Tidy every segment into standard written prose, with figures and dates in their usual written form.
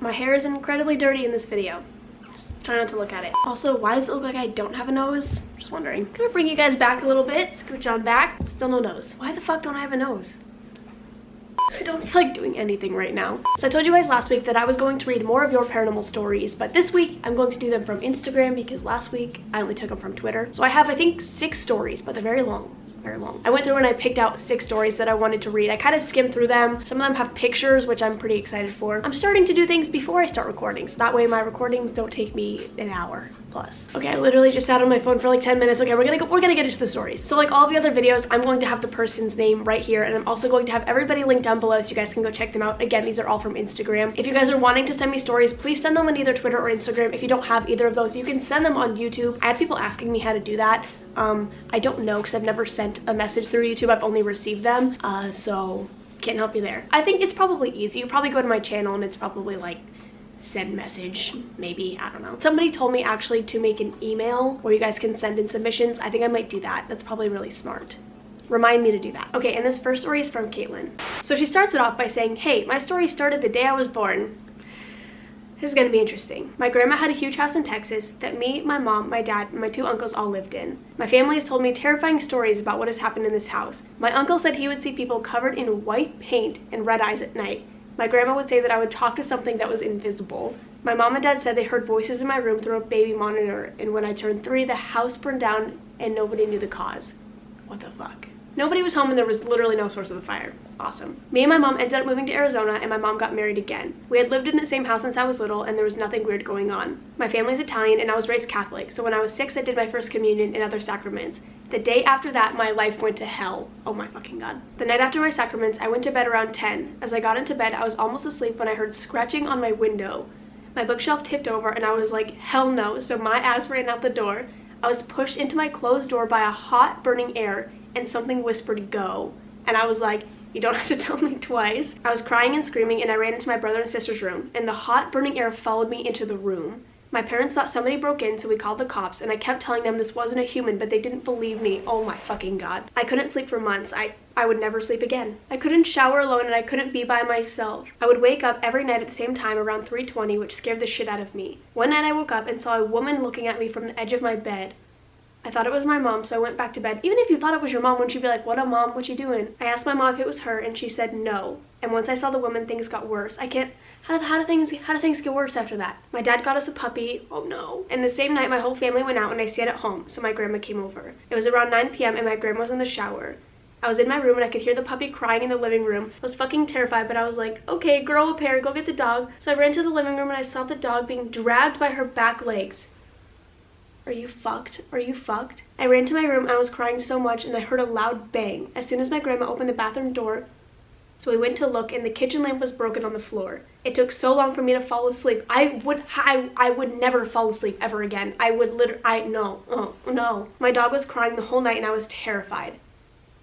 My hair is incredibly dirty in this video. Just try not to look at it. Also, why does it look like I don't have a nose? Just wondering. I'm gonna bring you guys back a little bit. Scooch on back. Still no nose. Why the fuck don't I have a nose? I don't feel like doing anything right now. So I told you guys last week that I was going to read more of your paranormal stories, but this week I'm going to do them from Instagram because last week I only took them from Twitter. So I have, I think, 6 stories, but they're very long. Very long. I went through and I picked out 6 stories that I wanted to read. I kind of skimmed through them. Some of them have pictures, which I'm pretty excited for. I'm starting to do things before I start recording, so that way my recordings don't take me an hour plus. Okay, I literally just sat on my phone for like 10 minutes. Okay, we're gonna get into the stories. So like all the other videos, I'm going to have the person's name right here, and I'm also going to have everybody linked down below so you guys can go check them out. Again, these are all from Instagram. If you guys are wanting to send me stories, please send them on either Twitter or Instagram. If you don't have either of those, you can send them on YouTube. I had people asking me how to do that. I don't know because I've never sent a message through YouTube. I've only received them, so can't help you there. I think it's probably easy. You probably go to my channel and it's probably like send message, maybe, I don't know. Somebody told me actually to make an email where you guys can send in submissions. I think I might do that. That's probably really smart. Remind me to do that. Okay, and this first story is from Caitlin. So she starts it off by saying, hey, my story started the day I was born. This is gonna be interesting. My grandma had a huge house in Texas that me, my mom, my dad, and my 2 uncles all lived in. My family has told me terrifying stories about what has happened in this house. My uncle said he would see people covered in white paint and red eyes at night. My grandma would say that I would talk to something that was invisible. My mom and dad said they heard voices in my room through a baby monitor, and when I turned 3, the house burned down and nobody knew the cause. What the fuck? Nobody was home and there was literally no source of the fire. Awesome. Me and my mom ended up moving to Arizona and my mom got married again. We had lived in the same house since I was little and there was nothing weird going on. My family's Italian and I was raised Catholic, so when I was 6 I did my first communion and other sacraments. The day after that, my life went to hell. Oh my fucking god. The night after my sacraments, I went to bed around 10. As I got into bed, I was almost asleep when I heard scratching on my window. My bookshelf tipped over and I was like, hell no, so my ass ran out the door. I was pushed into my closed door by a hot burning air and something whispered go. And I was like, you don't have to tell me twice. I was crying and screaming and I ran into my brother and sister's room and the hot burning air followed me into the room. My parents thought somebody broke in, so we called the cops and I kept telling them this wasn't a human, but they didn't believe me. Oh my fucking god. I couldn't sleep for months. I would never sleep again. I couldn't shower alone and I couldn't be by myself. I would wake up every night at the same time around 3:20, which scared the shit out of me. One night I woke up and saw a woman looking at me from the edge of my bed. I thought it was my mom, so I went back to bed. Even if you thought it was your mom, wouldn't you be like, what up, mom? What you doing? I asked my mom if it was her, and she said no. And once I saw the woman, things got worse. How do things get worse after that? My dad got us a puppy. Oh no. And the same night, my whole family went out, and I stayed at home, so my grandma came over. It was around 9 p.m., and my grandma was in the shower. I was in my room, and I could hear the puppy crying in the living room. I was fucking terrified, but I was like, okay, grow a pair, go get the dog. So I ran to the living room, and I saw the dog being dragged by her back legs. Are you fucked? Are you fucked? I ran to my room. I was crying so much and I heard a loud bang as soon as my grandma opened the bathroom door. So we went to look and the kitchen lamp was broken on the floor. It took so long for me to fall asleep. I would never fall asleep ever again. No. My dog was crying the whole night and I was terrified.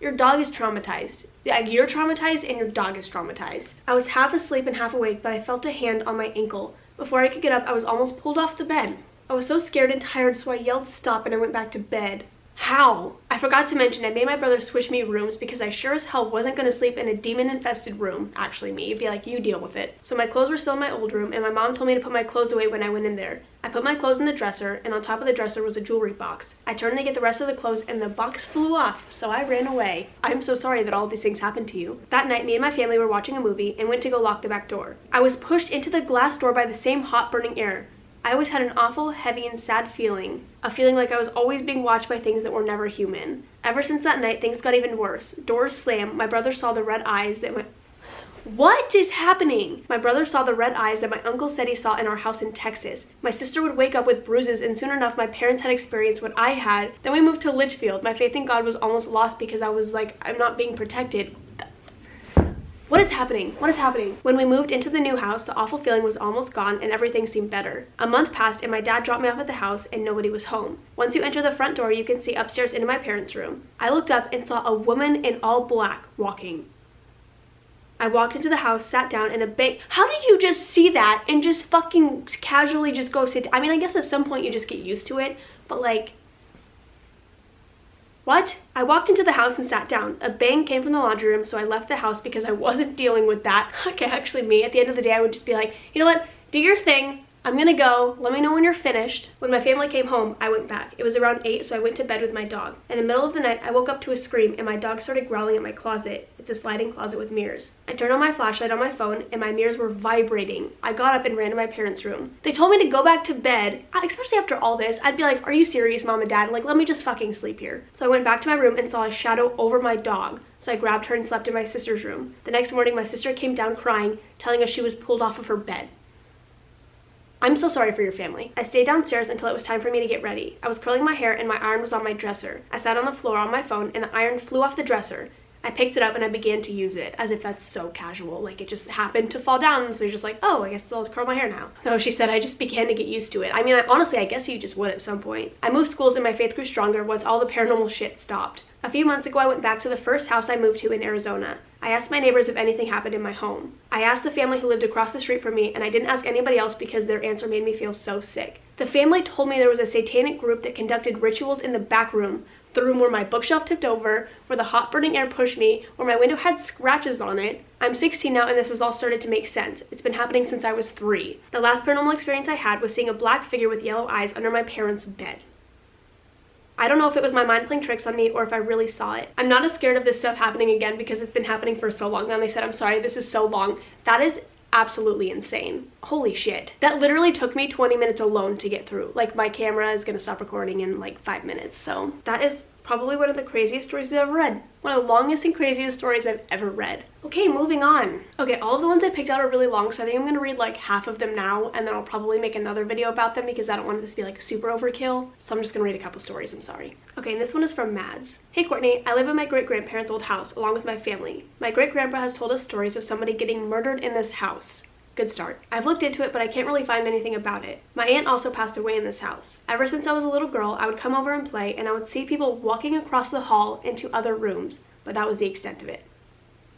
Your dog is traumatized. You're traumatized and your dog is traumatized. I was half asleep and half awake, but I felt a hand on my ankle. Before I could get up, I was almost pulled off the bed. I was so scared and tired, so I yelled stop and I went back to bed. How? I forgot to mention I made my brother switch me rooms because I sure as hell wasn't going to sleep in a demon-infested room. Actually, me. He'd be like, you deal with it. So my clothes were still in my old room, and my mom told me to put my clothes away when I went in there. I put my clothes in the dresser, and on top of the dresser was a jewelry box. I turned to get the rest of the clothes, and the box flew off, so I ran away. I'm so sorry that all these things happened to you. That night, me and my family were watching a movie and went to go lock the back door. I was pushed into the glass door by the same hot burning air. I always had an awful, heavy, and sad feeling. A feeling like I was always being watched by things that were never human. Ever since that night, things got even worse. Doors slammed. My brother saw the red eyes that my... What is happening? My brother saw the red eyes that my uncle said he saw in our house in Texas. My sister would wake up with bruises, and soon enough, my parents had experienced what I had. Then we moved to Litchfield. My faith in God was almost lost because I was like, I'm not being protected. What is happening? What is happening? When we moved into the new house, the awful feeling was almost gone and everything seemed better. A month passed and my dad dropped me off at the house and nobody was home. Once you enter the front door, you can see upstairs into my parents' room. I looked up and saw a woman in all black walking. I walked into the house, sat down, and a bang. How did you just see that and just fucking casually just go sit? I mean, I guess at some point you just get used to it, but like, what? I walked into the house and sat down. A bang came from the laundry room, so I left the house because I wasn't dealing with that. Okay, actually me, at the end of the day, I would just be like, you know what? do your thing. I'm gonna go. Let me know when you're finished. When my family came home, I went back. It was around 8, so I went to bed with my dog. In the middle of the night, I woke up to a scream and my dog started growling at my closet. It's a sliding closet with mirrors. I turned on my flashlight on my phone and my mirrors were vibrating. I got up and ran to my parents' room. They told me to go back to bed. Especially after all this, I'd be like, are you serious, Mom and Dad? Like, let me just fucking sleep here. So I went back to my room and saw a shadow over my dog. So I grabbed her and slept in my sister's room. The next morning, my sister came down crying, telling us she was pulled off of her bed. I'm so sorry for your family. I stayed downstairs until it was time for me to get ready. I was curling my hair and my iron was on my dresser. I sat on the floor on my phone and the iron flew off the dresser. I picked it up and I began to use it, as if that's so casual. Like, it just happened to fall down, so you're just like, oh, I guess I'll curl my hair now. No, she said, I just began to get used to it. I mean, honestly, I guess you just would at some point. I moved schools and my faith grew stronger once all the paranormal shit stopped. A few months ago, I went back to the first house I moved to in Arizona. I asked my neighbors if anything happened in my home. I asked the family who lived across the street from me, and I didn't ask anybody else because their answer made me feel so sick. The family told me there was a satanic group that conducted rituals in the back room, the room where my bookshelf tipped over, where the hot burning air pushed me, where my window had scratches on it. I'm 16 now and this has all started to make sense. It's been happening since I was 3. The last paranormal experience I had was seeing a black figure with yellow eyes under my parents' bed. I don't know if it was my mind playing tricks on me or if I really saw it. I'm not as scared of this stuff happening again because it's been happening for so long now. And they said, I'm sorry, this is so long. That is absolutely insane. Holy shit. That literally took me 20 minutes alone to get through. Like, my camera is gonna stop recording in like 5 minutes. So that is probably one of the craziest stories I've ever read. One of the longest and craziest stories I've ever read. Okay, moving on. Okay, all of the ones I picked out are really long, so I think I'm gonna read like half of them now, and then I'll probably make another video about them because I don't want this to be like super overkill. So I'm just gonna read a couple stories, I'm sorry. Okay, and this one is from Mads. Hey Courtney, I live in my great-grandparents' old house along with my family. My great-grandpa has told us stories of somebody getting murdered in this house. Good start. I've looked into it, but I can't really find anything about it. My aunt also passed away in this house. Ever since I was a little girl, I would come over and play, and I would see people walking across the hall into other rooms, but that was the extent of it.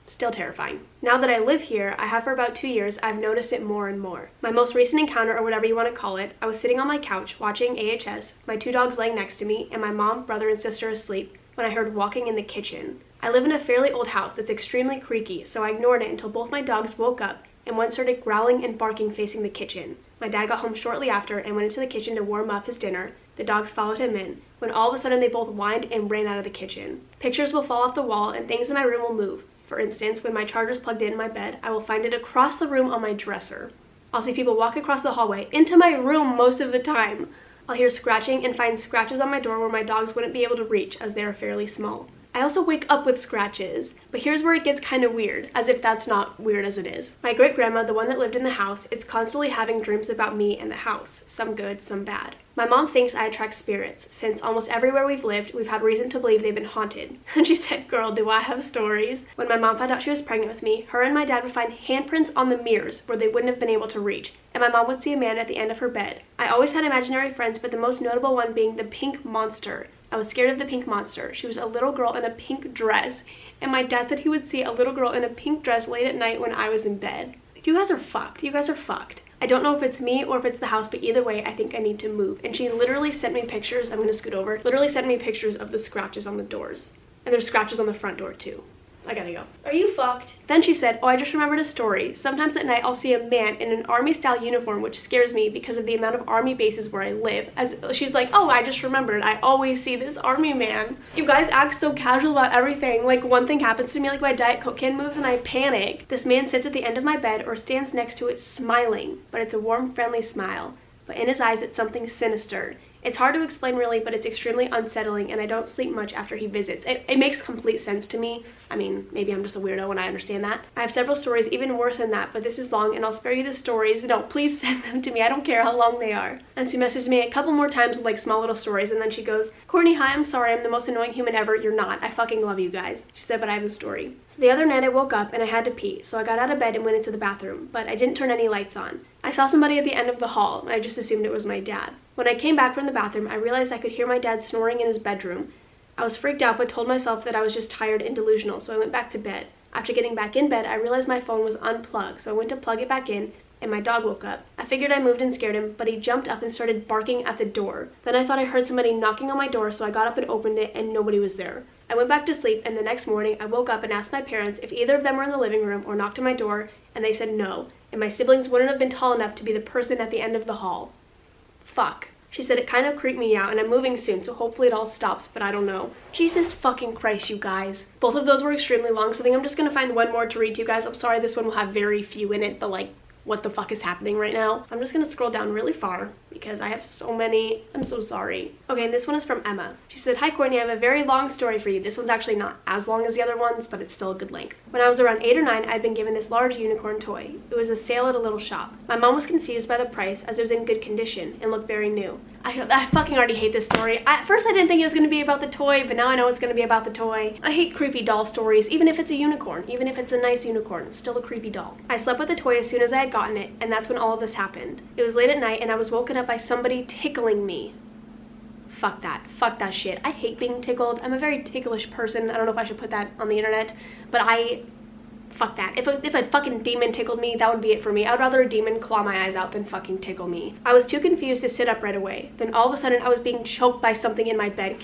Still terrifying. Now that I live here, I have for about 2 years, I've noticed it more and more. My most recent encounter, or whatever you want to call it, I was sitting on my couch watching AHS, my 2 dogs laying next to me, and my mom, brother, and sister asleep, when I heard walking in the kitchen. I live in a fairly old house that's extremely creaky, so I ignored it until both my dogs woke up and one started growling and barking facing the kitchen. My dad got home shortly after and went into the kitchen to warm up his dinner. The dogs followed him in, when all of a sudden they both whined and ran out of the kitchen. Pictures will fall off the wall and things in my room will move. For instance, when my charger's plugged in my bed, I will find it across the room on my dresser. I'll see people walk across the hallway into my room most of the time. I'll hear scratching and find scratches on my door where my dogs wouldn't be able to reach as they are fairly small. I also wake up with scratches, but here's where it gets kind of weird, as if that's not weird as it is. My great-grandma, the one that lived in the house, is constantly having dreams about me and the house, some good, some bad. My mom thinks I attract spirits, since almost everywhere we've lived, we've had reason to believe they've been haunted. And she said, girl, do I have stories? When my mom found out she was pregnant with me, her and my dad would find handprints on the mirrors where they wouldn't have been able to reach, and my mom would see a man at the end of her bed. I always had imaginary friends, but the most notable one being the pink monster. I was scared of the pink monster. She was a little girl in a pink dress, and my dad said he would see a little girl in a pink dress late at night when I was in bed. You guys are fucked. You guys are fucked. I don't know if it's me or if it's the house, but either way, I think I need to move. And she literally sent me pictures. I'm gonna scoot over. Literally sent me pictures of the scratches on the doors. And there's scratches on the front door too. I gotta go. Are you fucked? Then she said, oh, I just remembered a story. Sometimes at night I'll see a man in an army-style uniform, which scares me because of the amount of army bases where I live. As she's like, oh, I just remembered. I always see this army man. You guys act so casual about everything. Like, one thing happens to me, like my Diet Coke can moves and I panic. This man sits at the end of my bed or stands next to it smiling, but it's a warm, friendly smile. But in his eyes, it's something sinister. It's hard to explain really, but it's extremely unsettling, and I don't sleep much after he visits. It makes complete sense to me. I mean, maybe I'm just a weirdo and I understand that. I have several stories even worse than that, but this is long and I'll spare you the stories. No, please send them to me. I don't care how long they are. And she messaged me a couple more times with like small little stories, and then she goes, Courtney, hi, I'm sorry. I'm the most annoying human ever. You're not. I fucking love you guys. She said, but I have a story. So the other night I woke up and I had to pee, so I got out of bed and went into the bathroom, but I didn't turn any lights on. I saw somebody at the end of the hall. I just assumed it was my dad. When I came back from the bathroom, I realized I could hear my dad snoring in his bedroom. I was freaked out, but told myself that I was just tired and delusional, so I went back to bed. After getting back in bed, I realized my phone was unplugged, so I went to plug it back in, and my dog woke up. I figured I moved and scared him, but he jumped up and started barking at the door. Then I thought I heard somebody knocking on my door, so I got up and opened it, and nobody was there. I went back to sleep, and the next morning, I woke up and asked my parents if either of them were in the living room or knocked on my door, and they said no. and my siblings wouldn't have been tall enough to be the person at the end of the hall. Fuck. She said it kind of creeped me out, and I'm moving soon, so hopefully it all stops, but I don't know. Jesus fucking Christ, you guys. Both of those were extremely long, so I think I'm just gonna find one more to read to you guys. I'm sorry this one will have very few in it, but like, what the fuck is happening right now? I'm just gonna scroll down really far because I have so many. I'm so sorry. Okay, and this one is from Emma. She said, "Hi Courtney, I have a very long story for you." This one's actually not as long as the other ones, but it's still a good length. When I was around 8 or 9, I'd been given this large unicorn toy. It was a sale at a little shop. My mom was confused by the price as it was in good condition and looked very new. I fucking already hate this story. At first I didn't think it was going to be about the toy, but now I know it's going to be about the toy. I hate creepy doll stories, even if it's a unicorn. Even if it's a nice unicorn, it's still a creepy doll. I slept with the toy as soon as I had gotten it, and that's when all of this happened. It was late at night, and I was woken up by somebody tickling me. Fuck that. Fuck that shit. I hate being tickled. I'm a very ticklish person. I don't know if I should put that on the internet, but fuck that. If a fucking demon tickled me, that would be it for me. I would rather a demon claw my eyes out than fucking tickle me. I was too confused to sit up right away. Then all of a sudden I was being choked by something in my bed.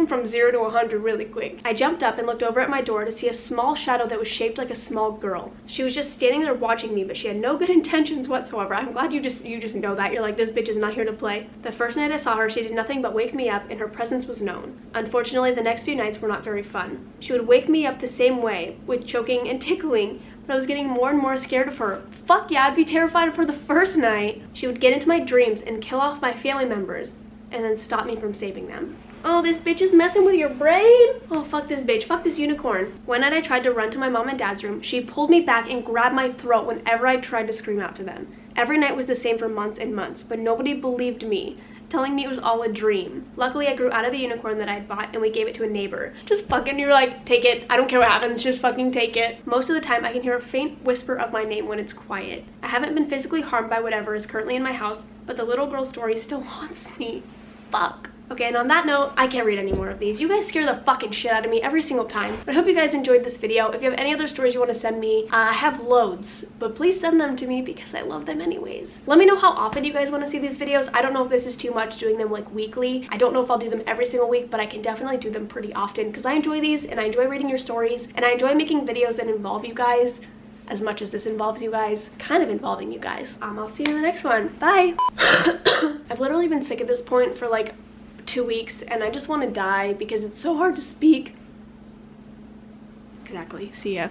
From 0 to 100 really quick. I jumped up and looked over at my door to see a small shadow that was shaped like a small girl. She was just standing there watching me, but she had no good intentions whatsoever. I'm glad you just know that. You're like, this bitch is not here to play. The first night I saw her, she did nothing but wake me up, and her presence was known. Unfortunately, the next few nights were not very fun. She would wake me up the same way, with choking and tickling, but I was getting more and more scared of her. Fuck yeah, I'd be terrified of her the first night. She would get into my dreams and kill off my family members, and then stop me from saving them. Oh, this bitch is messing with your brain? Oh, fuck this bitch. Fuck this unicorn. One night I tried to run to my mom and dad's room. She pulled me back and grabbed my throat whenever I tried to scream out to them. Every night was the same for months and months, but nobody believed me, telling me it was all a dream. Luckily, I grew out of the unicorn that I'd bought, and we gave it to a neighbor. Just fucking, you're like, take it. I don't care what happens, just fucking take it. Most of the time, I can hear a faint whisper of my name when it's quiet. I haven't been physically harmed by whatever is currently in my house, but the little girl story still haunts me. Fuck. Okay, and on that note, I can't read any more of these. You guys scare the fucking shit out of me every single time. But I hope you guys enjoyed this video. If you have any other stories you want to send me, I have loads, but please send them to me because I love them anyways. Let me know how often you guys want to see these videos. I don't know if this is too much doing them like weekly. I don't know if I'll do them every single week, but I can definitely do them pretty often because I enjoy these and I enjoy reading your stories and I enjoy making videos that involve you guys as much as this involves you guys, kind of involving you guys. I'll see you in the next one. Bye. I've literally been sick at this point for like 2 weeks and I just want to die because it's so hard to speak. Exactly. See ya.